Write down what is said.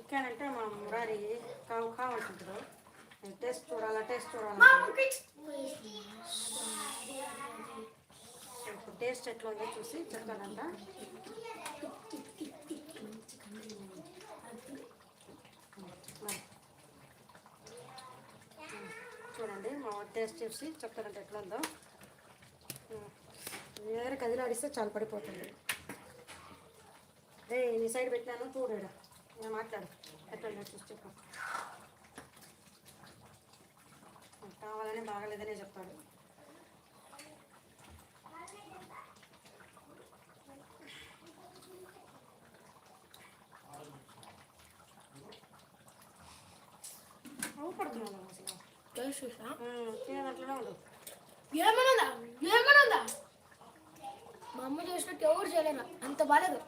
Chicken అంటే మా Murari కావాల్సింటారు. Taste చూడాలా ఇప్పుడు టేస్ట్ ఎట్లా ఉందో చూసి చెప్తానంట. చూడండి మా టేస్ట్ చూసి చెప్తానంట ఎట్లా ఉందో. వేరే కదిలాడిస్తే చాలా పడిపోతుంది. నీ సైడ్ పెట్టినాను చూడడా, నేను మాట్లాడు ఎట్లా చూసి చెప్పు. కావాలని బాగలేదనే చెప్తాడు. అవు పడుతున్నాను అట్లనే ఉండదు. ఏమన్నా మా అమ్మ చేసినట్టు ఎవరు చేయలేరు, అంత బాలేదు.